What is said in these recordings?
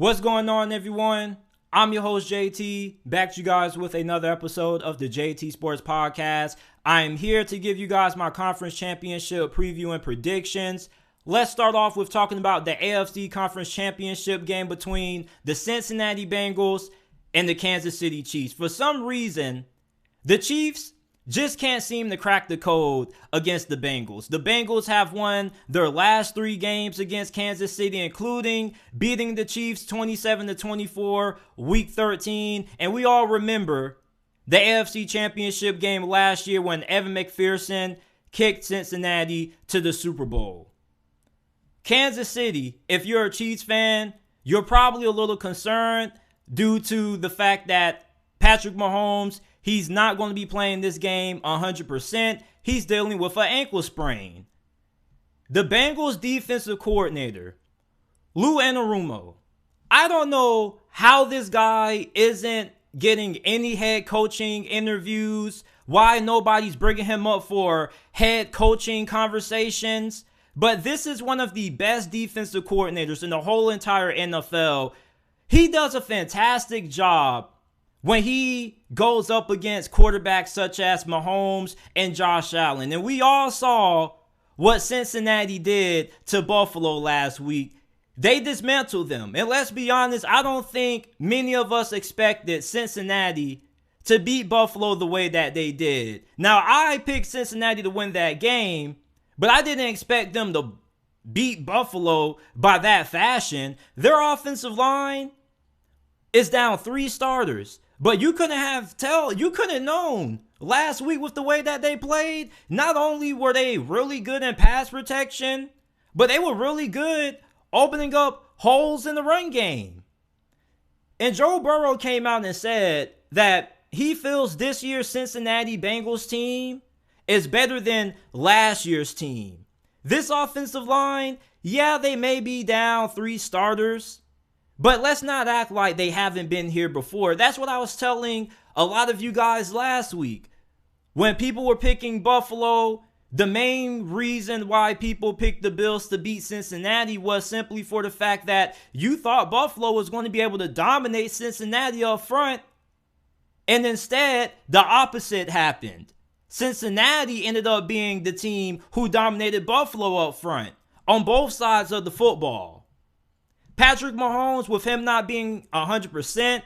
What's going on, everyone? I'm your host, JT, back to you guys with another episode of the JT Sports Podcast. I am here to give you guys my conference championship preview and predictions. Let's start off with talking about the AFC Conference Championship game between the Cincinnati Bengals and the Kansas City Chiefs. For some reason, the Chiefs just can't seem to crack the code against the Bengals. The Bengals have won their last 3 games against Kansas City, including beating the Chiefs 27-24 week 13. And we all remember the AFC Championship game last year when Evan McPherson kicked Cincinnati to the Super Bowl. Kansas City, if you're a Chiefs fan, you're probably a little concerned due to the fact that Patrick Mahomes, he's not going to be playing this game 100%. He's dealing with an ankle sprain. The Bengals defensive coordinator, Lou Anarumo, I don't know how this guy isn't getting any head coaching interviews, why nobody's bringing him up for head coaching conversations. But this is one of the best defensive coordinators in the whole entire NFL. He does a fantastic job when he goes up against quarterbacks such as Mahomes and Josh Allen. And we all saw what Cincinnati did to Buffalo last week. They dismantled them. And let's be honest, I don't think many of us expected Cincinnati to beat Buffalo the way that they did. Now, I picked Cincinnati to win that game, but I didn't expect them to beat Buffalo by that fashion. Their offensive line is down 3 starters. But you couldn't have known last week with the way that they played. Not only were they really good in pass protection, but they were really good opening up holes in the run game. And Joe Burrow came out and said that he feels this year's Cincinnati Bengals team is better than last year's team. This offensive line, yeah, they may be down 3 starters, but let's not act like they haven't been here before. That's what I was telling a lot of you guys last week. When people were picking Buffalo, the main reason why people picked the Bills to beat Cincinnati was simply for the fact that you thought Buffalo was going to be able to dominate Cincinnati up front. And instead, the opposite happened. Cincinnati ended up being the team who dominated Buffalo up front on both sides of the football. Patrick Mahomes, with him not being 100%,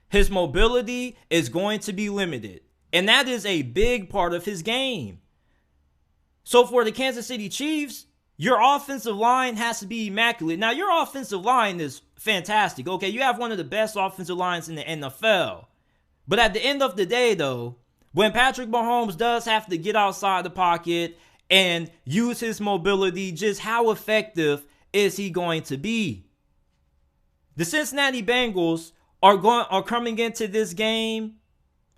his mobility is going to be limited. And that is a big part of his game. So for the Kansas City Chiefs, your offensive line has to be immaculate. Now, your offensive line is fantastic. Okay, you have one of the best offensive lines in the NFL. But at the end of the day, though, when Patrick Mahomes does have to get outside the pocket and use his mobility, just how effective is he going to be? The Cincinnati Bengals are coming into this game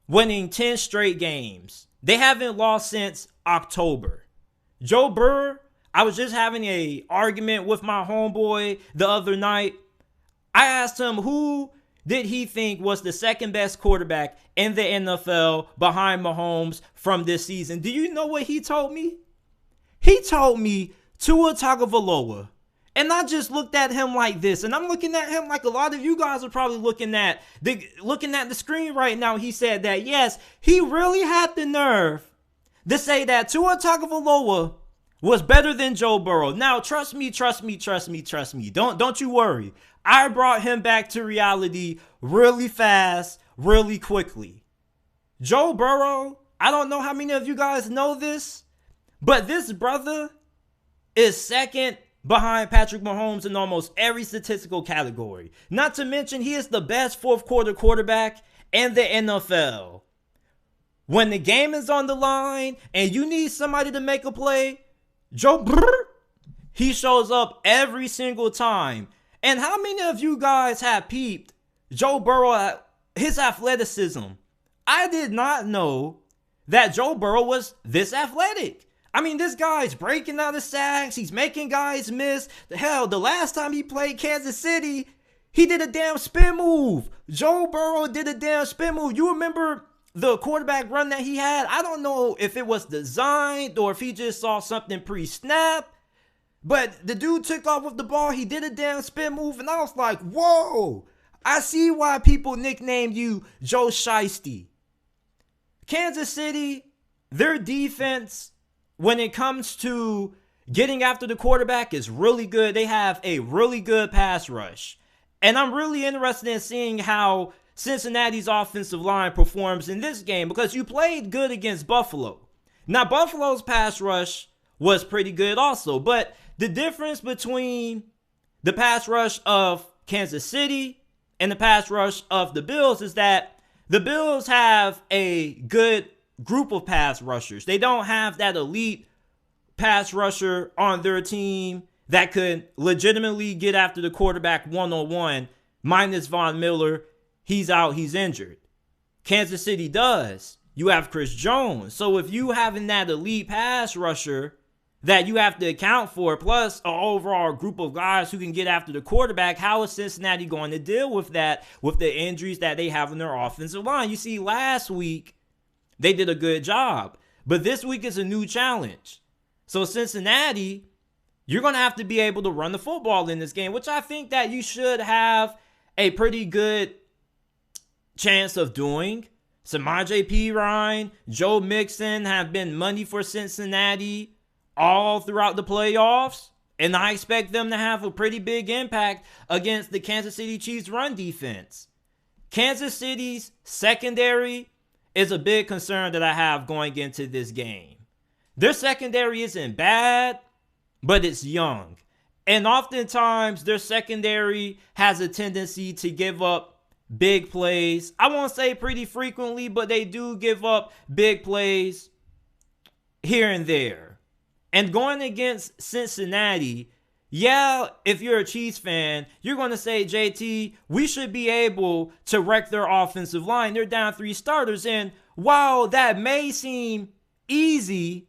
winning 10 straight games. They haven't lost since October. Joe Burrow, I was just having an argument with my homeboy the other night. I asked him who did he think was the second best quarterback in the NFL behind Mahomes from this season. Do you know what he told me? He told me Tua Tagovailoa. And I just looked at him like this. And I'm looking at him like a lot of you guys are probably looking at the screen right now. He said that, yes, he really had the nerve to say that Tua Tagovailoa was better than Joe Burrow. Now, trust me. Don't you worry. I brought him back to reality really fast, really quickly. Joe Burrow, I don't know how many of you guys know this, but this brother is second behind Patrick Mahomes in almost every statistical category. Not to mention, he is the best fourth quarter quarterback in the NFL. When the game is on the line and you need somebody to make a play, he shows up every single time. And how many of you guys have peeped Joe Burrow, his athleticism? I did not know that Joe Burrow was this athletic. I mean, this guy's breaking out of sacks. He's making guys miss. Hell, the last time he played Kansas City, he did a damn spin move. Joe Burrow did a damn spin move. You remember the quarterback run that he had? I don't know if it was designed or if he just saw something pre-snap, But the dude took off with the ball. He did a damn spin move, and I was like, whoa. I see why people nicknamed you Joe Shiesty. Kansas City, their defense, when it comes to getting after the quarterback, is really good. They have a really good pass rush. And I'm really interested in seeing how Cincinnati's offensive line performs in this game, because you played good against Buffalo. Now, Buffalo's pass rush was pretty good also, but the difference between the pass rush of Kansas City and the pass rush of the Bills is that the Bills have a good group of pass rushers. They don't have that elite pass rusher on their team that could legitimately get after the quarterback one-on-one, minus Von Miller. He's out, he's injured. Kansas City does. You have Chris Jones. So if you having that elite pass rusher that you have to account for, plus an overall group of guys who can get after the quarterback, how is Cincinnati going to deal with that, with the injuries that they have in their offensive line? You see, last week, they did a good job. But this week is a new challenge. So Cincinnati, you're going to have to be able to run the football in this game, which I think that you should have a pretty good chance of doing. Samaje Perine, Joe Mixon have been money for Cincinnati all throughout the playoffs, and I expect them to have a pretty big impact against the Kansas City Chiefs run defense. Kansas City's secondary is a big concern that I have going into this game. Their secondary isn't bad, but it's young. And oftentimes their secondary has a tendency to give up big plays. I won't say pretty frequently, but they do give up big plays here and there. And going against Cincinnati, yeah, if you're a Chiefs fan, you're going to say, JT, we should be able to wreck their offensive line. They're down 3 starters. And while that may seem easy,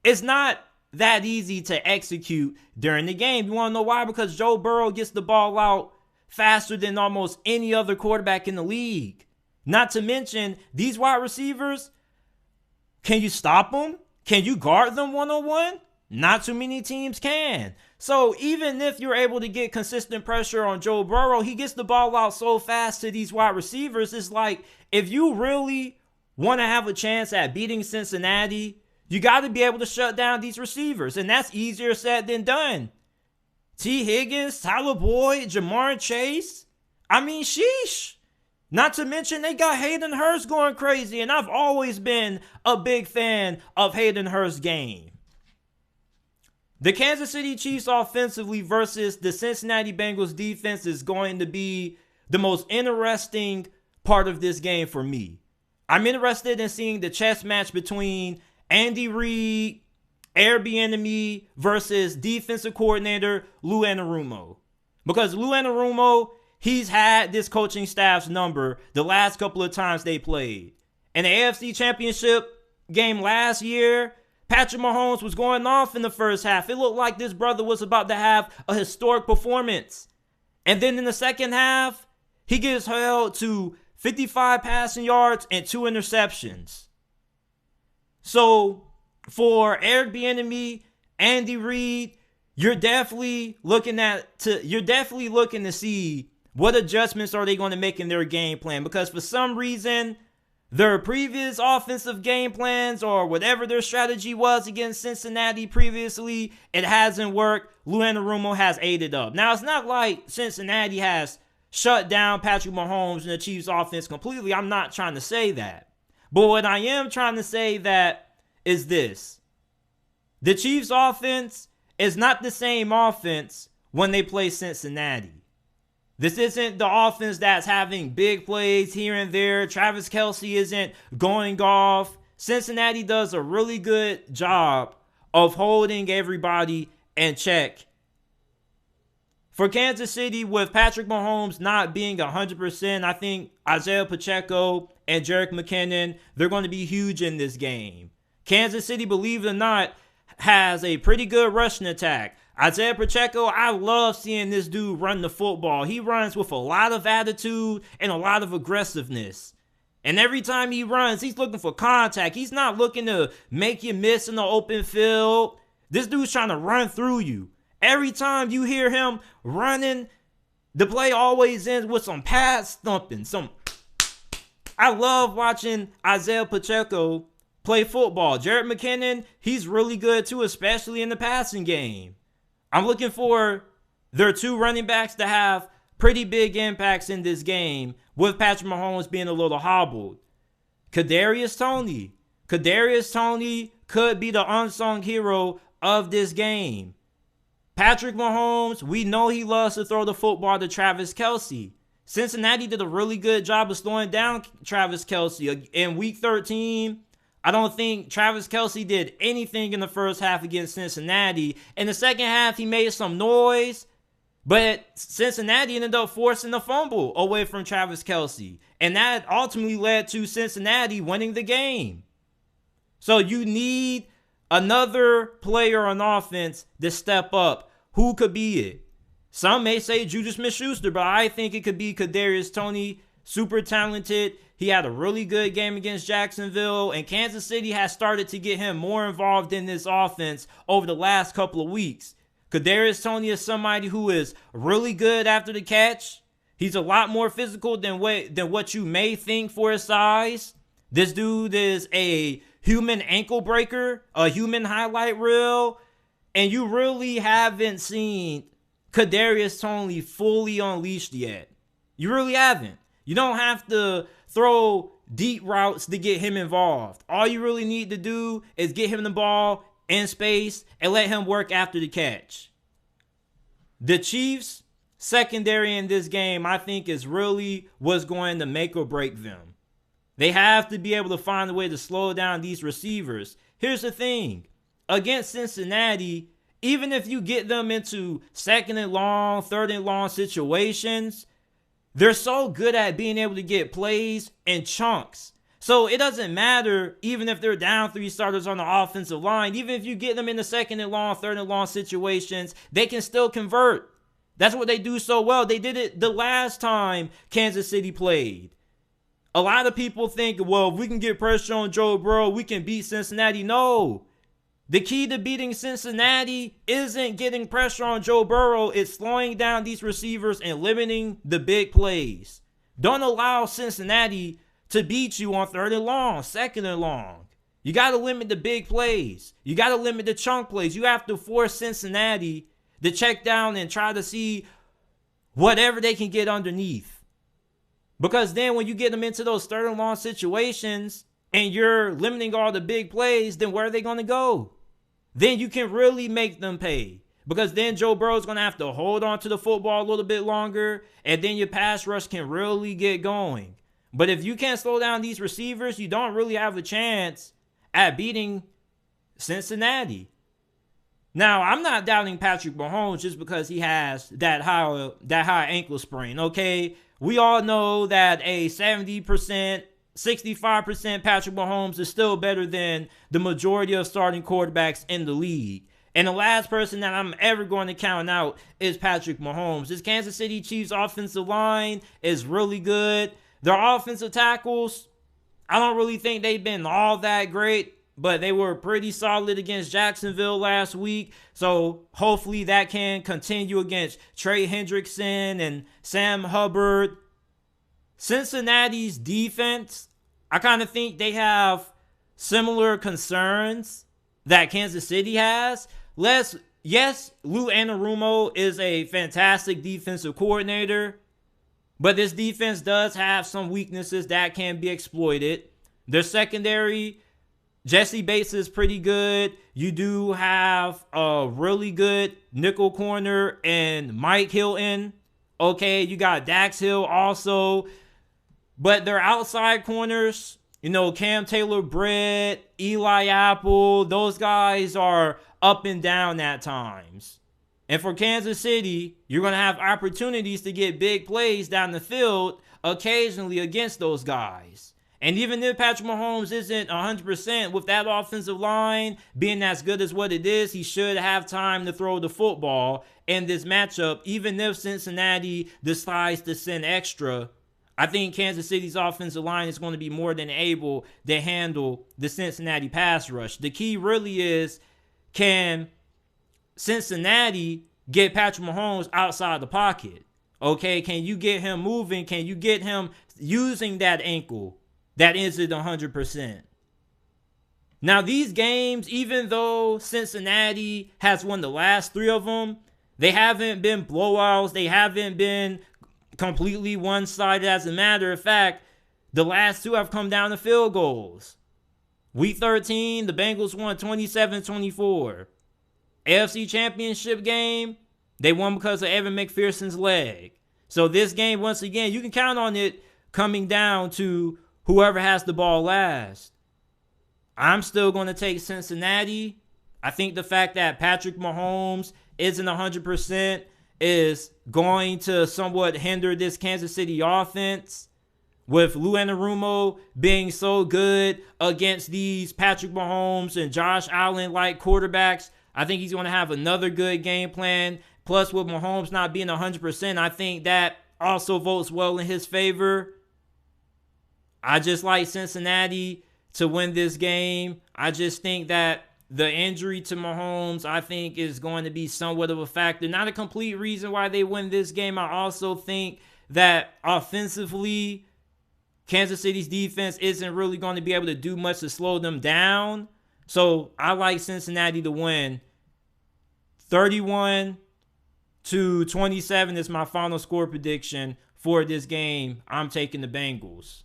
it's not that easy to execute during the game. You want to know why? Because Joe Burrow gets the ball out faster than almost any other quarterback in the league. Not to mention, these wide receivers, can you stop them? Can you guard them one-on-one? Not too many teams can. So even if you're able to get consistent pressure on Joe Burrow, he gets the ball out so fast to these wide receivers. It's like, if you really want to have a chance at beating Cincinnati, you got to be able to shut down these receivers. And that's easier said than done. T. Higgins, Tyler Boyd, Jamar Chase. I mean, sheesh. Not to mention, they got Hayden Hurst going crazy, and I've always been a big fan of Hayden Hurst's game. The Kansas City Chiefs offensively versus the Cincinnati Bengals defense is going to be the most interesting part of this game for me. I'm interested in seeing the chess match between Andy Reid, Airbnb versus defensive coordinator Lou Anarumo. Because Lou Anarumo, he's had this coaching staff's number the last couple of times they played. In the AFC Championship game last year, Patrick Mahomes was going off in the first half. It looked like this brother was about to have a historic performance. And then in the second half, he gets held to 55 passing yards and 2 interceptions. So for Eric Bieniemy, Andy Reid, you're definitely looking to see what adjustments are they going to make in their game plan, because for some reason their previous offensive game plans or whatever their strategy was against Cincinnati previously, it hasn't worked. Lou Anarumo has ate it up. Now, it's not like Cincinnati has shut down Patrick Mahomes and the Chiefs offense completely. I'm not trying to say that. But what I am trying to say that is this. The Chiefs offense is not the same offense when they play Cincinnati. This isn't the offense that's having big plays here and there. Travis Kelce isn't going off. Cincinnati does a really good job of holding everybody in check. For Kansas City, with Patrick Mahomes not being 100%, I think Isaiah Pacheco and Jerick McKinnon, they're going to be huge in this game. Kansas City, believe it or not, has a pretty good rushing attack. Isaiah Pacheco, I love seeing this dude run the football. He runs with a lot of attitude and a lot of aggressiveness. And every time he runs, he's looking for contact. He's not looking to make you miss in the open field. This dude's trying to run through you. Every time you hear him running, the play always ends with some pass thumping. I love watching Isaiah Pacheco play football. Jerick McKinnon, he's really good too, especially in the passing game. I'm looking for their two running backs to have pretty big impacts in this game, with Patrick Mahomes being a little hobbled. Kadarius Toney could be the unsung hero of this game. Patrick Mahomes, we know he loves to throw the football to Travis Kelce. Cincinnati did a really good job of slowing down Travis Kelce. In Week 13, I don't think Travis Kelce did anything in the first half against Cincinnati. In the second half, he made some noise, but Cincinnati ended up forcing the fumble away from Travis Kelce. And that ultimately led to Cincinnati winning the game. So you need another player on offense to step up. Who could be it? Some may say Juju Smith-Schuster, but I think it could be Kadarius Toney. Super talented. He had a really good game against Jacksonville, and Kansas City has started to get him more involved in this offense over the last couple of weeks. Kadarius Toney is somebody who is really good after the catch. He's a lot more physical than what you may think for his size. This dude is a human ankle breaker, a human highlight reel, and you really haven't seen Kadarius Toney fully unleashed yet. You really haven't. You don't have to throw deep routes to get him involved. All you really need to do is get him the ball in space and let him work after the catch. The Chiefs' secondary in this game, I think, is really what's going to make or break them. They have to be able to find a way to slow down these receivers. Here's the thing. Against Cincinnati, even if you get them into second and long, third and long situations, they're so good at being able to get plays in chunks. So it doesn't matter even if they're down 3 starters on the offensive line. Even if you get them in the second and long, third and long situations, they can still convert. That's what they do so well. They did it the last time Kansas City played. A lot of people think, well, if we can get pressure on Joe Burrow, we can beat Cincinnati. No. The key to beating Cincinnati isn't getting pressure on Joe Burrow. It's slowing down these receivers and limiting the big plays. Don't allow Cincinnati to beat you on third and long, second and long. You got to limit the big plays. You got to limit the chunk plays. You have to force Cincinnati to check down and try to see whatever they can get underneath. Because then when you get them into those third and long situations and you're limiting all the big plays, then where are they going to go? Then you can really make them pay. Because then Joe Burrow's going to have to hold on to the football a little bit longer, and then your pass rush can really get going. But if you can't slow down these receivers, you don't really have a chance at beating Cincinnati. Now, I'm not doubting Patrick Mahomes just because he has that high ankle sprain, okay? We all know that a 70%, 65% Patrick Mahomes is still better than the majority of starting quarterbacks in the league. And the last person that I'm ever going to count out is Patrick Mahomes. This Kansas City Chiefs offensive line is really good. Their offensive tackles, I don't really think they've been all that great, but they were pretty solid against Jacksonville last week. So hopefully that can continue against Trey Hendrickson and Sam Hubbard. Cincinnati's defense, I kind of think they have similar concerns that Kansas City has. Yes, Lou Anarumo is a fantastic defensive coordinator, but this defense does have some weaknesses that can be exploited. Their secondary, Jesse Bates is pretty good. You do have a really good nickel corner and Mike Hilton. Okay, you got Dax Hill also. But their outside corners, Cam Taylor-Britt, Eli Apple, those guys are up and down at times. And for Kansas City, you're going to have opportunities to get big plays down the field occasionally against those guys. And even if Patrick Mahomes isn't 100% with that offensive line being as good as what it is, he should have time to throw the football in this matchup. Even if Cincinnati decides to send extra, I think Kansas City's offensive line is going to be more than able to handle the Cincinnati pass rush. The key really is, can Cincinnati get Patrick Mahomes outside the pocket? Okay, can you get him moving? Can you get him using that ankle that isn't 100%? Now, these games, even though Cincinnati has won the last 3 of them, they haven't been blowouts. They haven't been completely one-sided. As a matter of fact, the last 2 have come down to field goals. Week 13, the Bengals won 27-24. AFC Championship game, they won because of Evan McPherson's leg. So this game, once again, you can count on it coming down to whoever has the ball last. I'm still going to take Cincinnati. I think the fact that Patrick Mahomes isn't 100% is going to somewhat hinder this Kansas City offense. With Lou Anarumo being so good against these Patrick Mahomes and Josh Allen-like quarterbacks, I think he's going to have another good game plan. Plus, with Mahomes not being 100%, I think that also votes well in his favor. I just like Cincinnati to win this game. I just think that the injury to Mahomes, I think, is going to be somewhat of a factor. Not a complete reason why they win this game. I also think that offensively, Kansas City's defense isn't really going to be able to do much to slow them down. So I like Cincinnati to win. 31-27 is my final score prediction for this game. I'm taking the Bengals.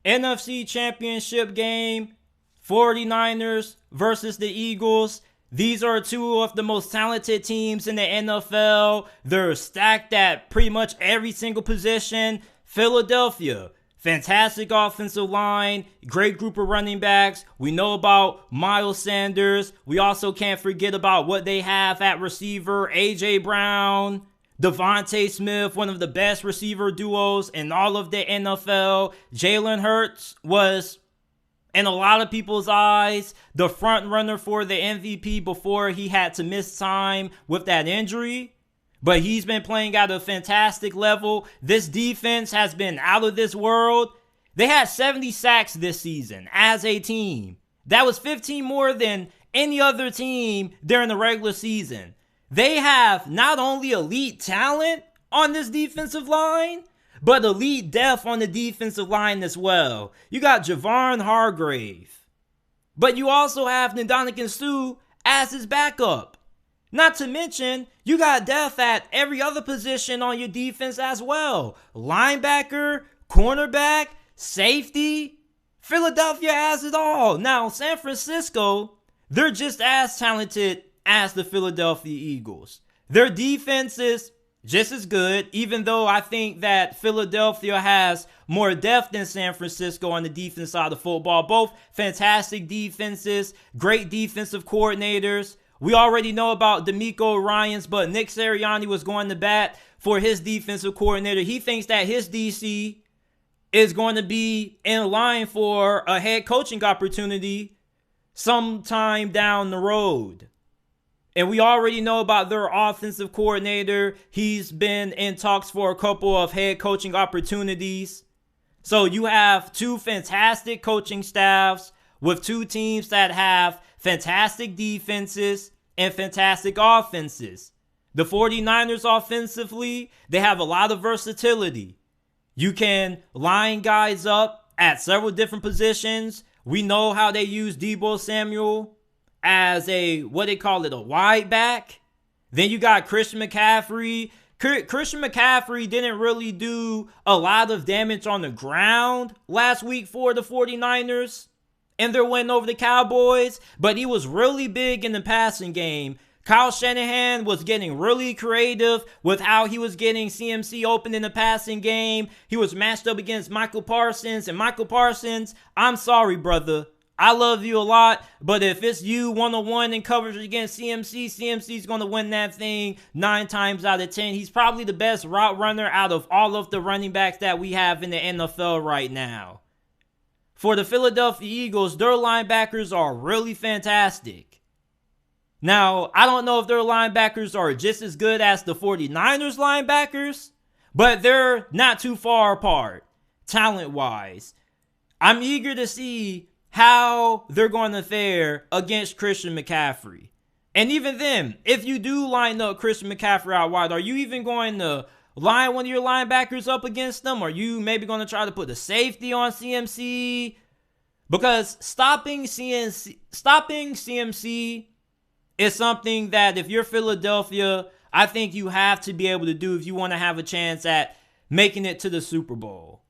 NFC Championship game, 49ers versus the Eagles. These are 2 of the most talented teams in the NFL. They're stacked at pretty much every single position. Philadelphia, fantastic offensive line, great group of running backs. We know about Miles Sanders. We also can't forget about what they have at receiver, A.J. Brown, DeVonta Smith, one of the best receiver duos in all of the NFL. Jalen Hurts was, in a lot of people's eyes, the front runner for the MVP before he had to miss time with that injury. But he's been playing at a fantastic level. This defense has been out of this world. They had 70 sacks this season as a team. That was 15 more than any other team during the regular season. They have not only elite talent on this defensive line, but elite depth on the defensive line as well. You got Javon Hargrave. But you also have Ndamukong Suh as his backup. Not to mention, you got depth at every other position on your defense as well. Linebacker, cornerback, safety. Philadelphia has it all. Now, San Francisco, they're just as talented as the Philadelphia Eagles. Their defense is just as good, even though I think that Philadelphia has more depth than San Francisco on the defense side of football. Both fantastic defenses, great defensive coordinators. We already know about D'Amico Ryans, but Nick Sirianni was going to bat for his defensive coordinator. He thinks that his DC is going to be in line for a head coaching opportunity sometime down the road. And we already know about their offensive coordinator. He's been in talks for a couple of head coaching opportunities. So you have 2 fantastic coaching staffs with 2 teams that have fantastic defenses and fantastic offenses. The 49ers offensively, they have a lot of versatility. You can line guys up at several different positions. We know how they use Deebo Samuel as a wide back. Then you got Christian McCaffrey. Christian McCaffrey didn't really do a lot of damage on the ground last week for the 49ers and their win over the Cowboys, but he was really big in the passing game. Kyle Shanahan was getting really creative with how he was getting CMC open in the passing game. He was matched up against Michael Parsons, and Michael Parsons, I'm sorry, brother. I love you a lot, but if it's you one-on-one in coverage against CMC, CMC's going to win that thing 9 times out of 10. He's probably the best route runner out of all of the running backs that we have in the NFL right now. For the Philadelphia Eagles, their linebackers are really fantastic. Now, I don't know if their linebackers are just as good as the 49ers linebackers, but they're not too far apart, talent-wise. I'm eager to see how they're going to fare against Christian McCaffrey. And even then, if you do line up Christian McCaffrey out wide, are you even going to line one of your linebackers up against them? Are you maybe going to try to put the safety on CMC? Because stopping CMC is something that if you're Philadelphia, I think you have to be able to do if you want to have a chance at making it to the Super Bowl.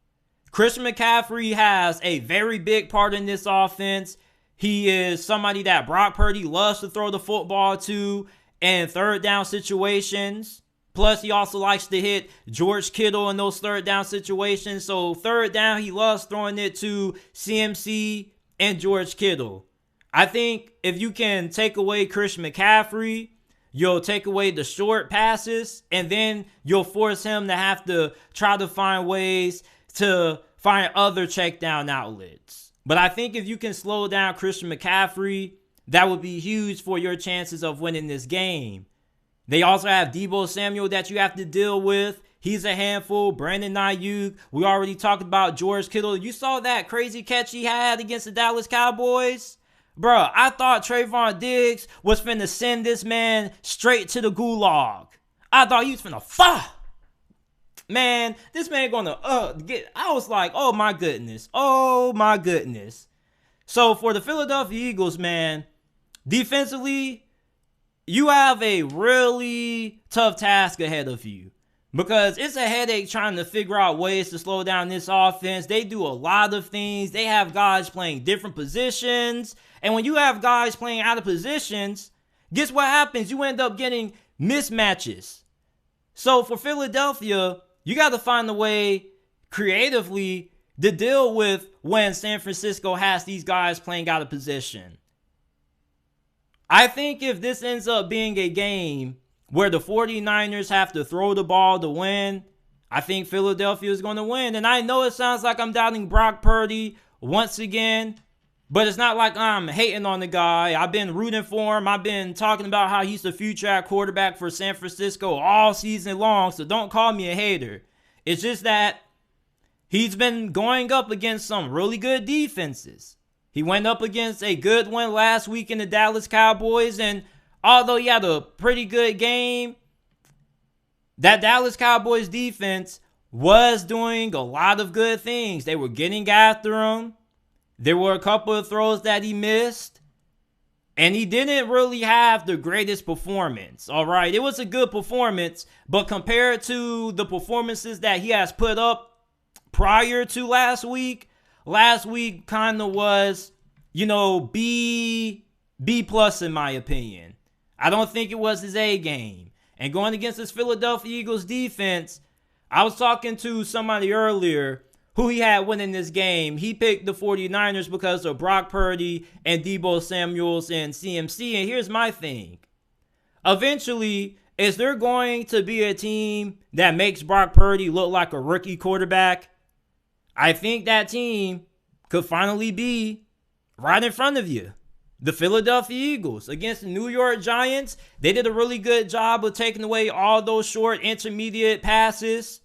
Christian McCaffrey has a very big part in this offense. He is somebody that Brock Purdy loves to throw the football to in third down situations. Plus, he also likes to hit George Kittle in those third down situations. So, third down, he loves throwing it to CMC and George Kittle. I think if you can take away Christian McCaffrey, you'll take away the short passes, and then you'll force him to have to try to find ways to find other check down outlets. But I think if you can slow down Christian McCaffrey, that would be huge for your chances of winning this game. They also have Deebo Samuel that you have to deal with. He's a handful. Brandon Ayuk. We already talked about George Kittle. You saw that crazy catch he had against the Dallas Cowboys? Bruh, I thought Trayvon Diggs was finna send this man straight to the gulag. I thought he was finna Man, this man gonna I was like, oh my goodness. Oh my goodness. So for the Philadelphia Eagles, man, defensively, you have a really tough task ahead of you. Because it's a headache trying to figure out ways to slow down this offense. They do a lot of things. They have guys playing different positions. And when you have guys playing out of positions, guess what happens? You end up getting mismatches. So for Philadelphia, you got to find a way creatively to deal with when San Francisco has these guys playing out of position. I think if this ends up being a game where the 49ers have to throw the ball to win, I think Philadelphia is going to win. And I know it sounds like I'm doubting Brock Purdy once again, but it's not like I'm hating on the guy. I've been rooting for him. I've been talking about how he's the future at quarterback for San Francisco all season long, so don't call me a hater. It's just that he's been going up against some really good defenses. He went up against a good one last week in the Dallas Cowboys, and although he had a pretty good game, that Dallas Cowboys defense was doing a lot of good things. They were getting after him. There were a couple of throws that he missed, and he didn't really have the greatest performance, all right? It was a good performance, but compared to the performances that he has put up prior to last week kind of was, B plus in my opinion. I don't think it was his A game. And going against this Philadelphia Eagles defense, I was talking to somebody earlier who he had winning this game. He picked the 49ers because of Brock Purdy and Deebo Samuels and CMC. And here's my thing. Eventually, is there going to be a team that makes Brock Purdy look like a rookie quarterback? I think that team could finally be right in front of you. The Philadelphia Eagles against the New York Giants. They did a really good job of taking away all those short intermediate passes.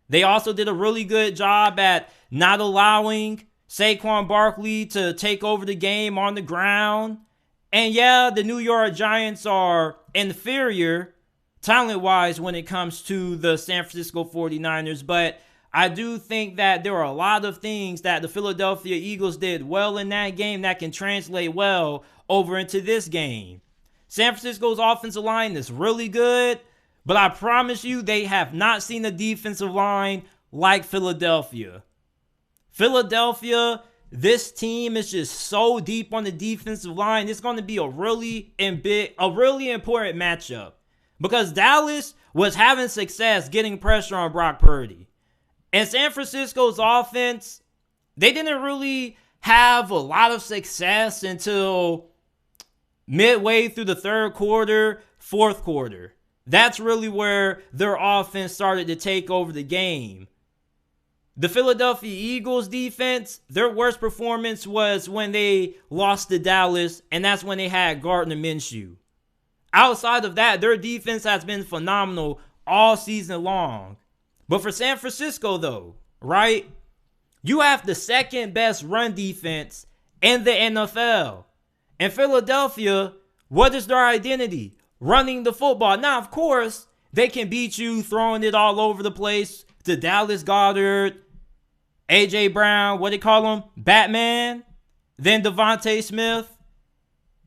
They also did a really good job at not allowing Saquon Barkley to take over the game on the ground. And yeah, the New York Giants are inferior talent-wise when it comes to the San Francisco 49ers, but I do think that there are a lot of things that the Philadelphia Eagles did well in that game that can translate well over into this game. San Francisco's offensive line is really good, but I promise you they have not seen a defensive line like Philadelphia. Philadelphia, this team is just so deep on the defensive line. It's going to be a really important matchup because Dallas was having success getting pressure on Brock Purdy. And San Francisco's offense, they didn't really have a lot of success until midway through the third quarter, fourth quarter. That's really where their offense started to take over the game. The Philadelphia Eagles defense, their worst performance was when they lost to Dallas, and that's when they had Gardner Minshew. Outside of that, their defense has been phenomenal all season long. But for San Francisco, though, right, you have the second best run defense in the NFL. And Philadelphia What is their identity? Running the football. Now, of course, they can beat you throwing it all over the place to Dallas Goedert, A.J. Brown, what do they call him? Batman, then DeVonta Smith.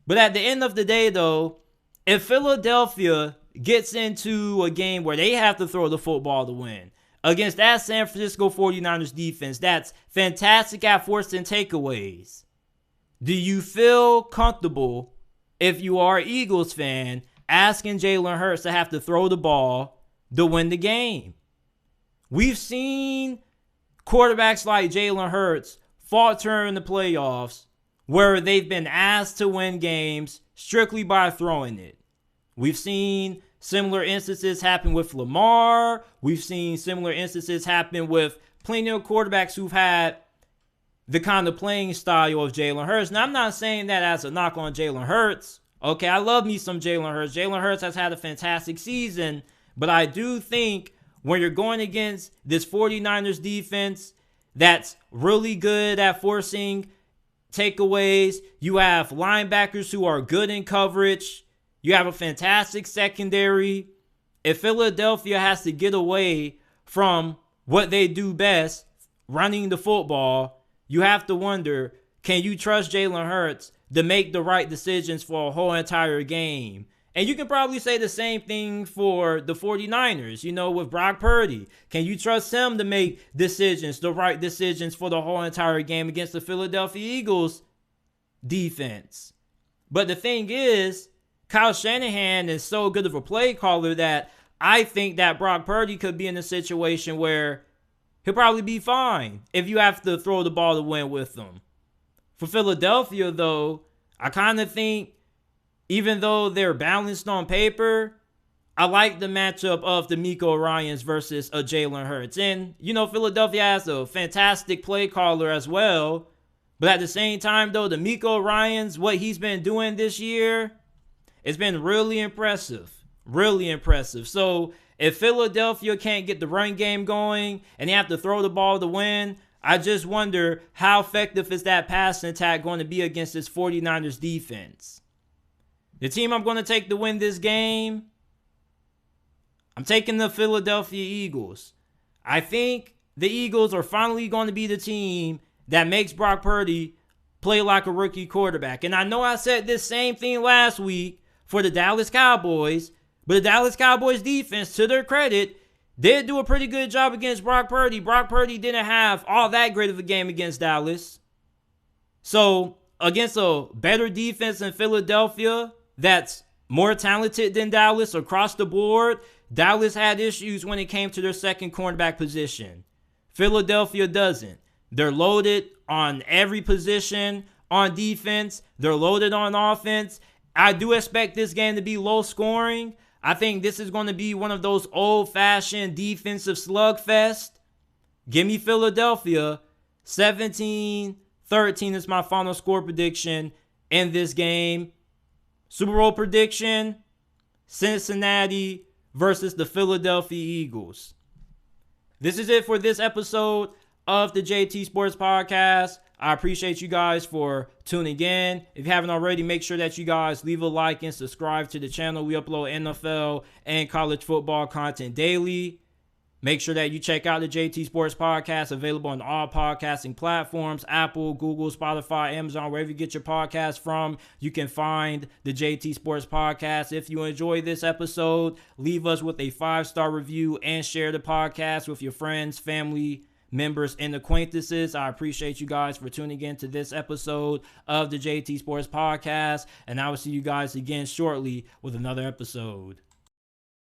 But at the end of the day, though, if Philadelphia gets into a game where they have to throw the football to win against that San Francisco 49ers defense that's fantastic at forcing takeaways, do you feel comfortable, if you are an Eagles fan, asking Jalen Hurts to have to throw the ball to win the game? We've seen quarterbacks like Jalen Hurts falter in the playoffs where they've been asked to win games strictly by throwing it. We've seen similar instances happen with Lamar. We've seen similar instances happen with plenty of quarterbacks who've had the kind of playing style of Jalen Hurts. Now, I'm not saying that as a knock on Jalen Hurts. Okay, I love me some Jalen Hurts. Jalen Hurts has had a fantastic season, but I do think when you're going against this 49ers defense that's really good at forcing takeaways, you have linebackers who are good in coverage, you have a fantastic secondary. If Philadelphia has to get away from what they do best, running the football, you have to wonder, can you trust Jalen Hurts to make the right decisions for a whole entire game? And you can probably say the same thing for the 49ers, with Brock Purdy. Can you trust him to make decisions, the right decisions for the whole entire game against the Philadelphia Eagles defense? But the thing is, Kyle Shanahan is so good of a play caller that I think that Brock Purdy could be in a situation where he'll probably be fine if you have to throw the ball to win with them. For Philadelphia, though, I kind of think, even though they're balanced on paper, I like the matchup of the Miko Ryans versus a Jalen Hurts. And, Philadelphia has a fantastic play caller as well. But at the same time, though, the Miko Ryans, what he's been doing this year, it's been really impressive. Really impressive. So if Philadelphia can't get the run game going and they have to throw the ball to win, I just wonder how effective is that passing attack going to be against this 49ers defense. The team I'm going to take to win this game, I'm taking the Philadelphia Eagles. I think the Eagles are finally going to be the team that makes Brock Purdy play like a rookie quarterback. And I know I said this same thing last week for the Dallas Cowboys, but the Dallas Cowboys defense, to their credit, did do a pretty good job against Brock Purdy. Brock Purdy didn't have all that great of a game against Dallas. So against a better defense in Philadelphia that's more talented than Dallas across the board, Dallas had issues when it came to their second cornerback position. Philadelphia doesn't. They're loaded on every position on defense. They're loaded on offense. I do expect this game to be low scoring. I think this is going to be one of those old-fashioned defensive slugfest. Give me Philadelphia. 17-13 is my final score prediction in this game. Super Bowl prediction, Cincinnati versus the Philadelphia Eagles. This is it for this episode of the JT Sports Podcast. I appreciate you guys for tuning in. If you haven't already, make sure that you guys leave a like and subscribe to the channel. We upload NFL and college football content daily. Make sure that you check out the JT Sports Podcast, available on all podcasting platforms, Apple, Google, Spotify, Amazon, wherever you get your podcast from. You can find the JT Sports Podcast. If you enjoy this episode, leave us with a 5-star review and share the podcast with your friends, family members, and acquaintances. I appreciate you guys for tuning in to this episode of the JT Sports Podcast, and I will see you guys again shortly with another episode.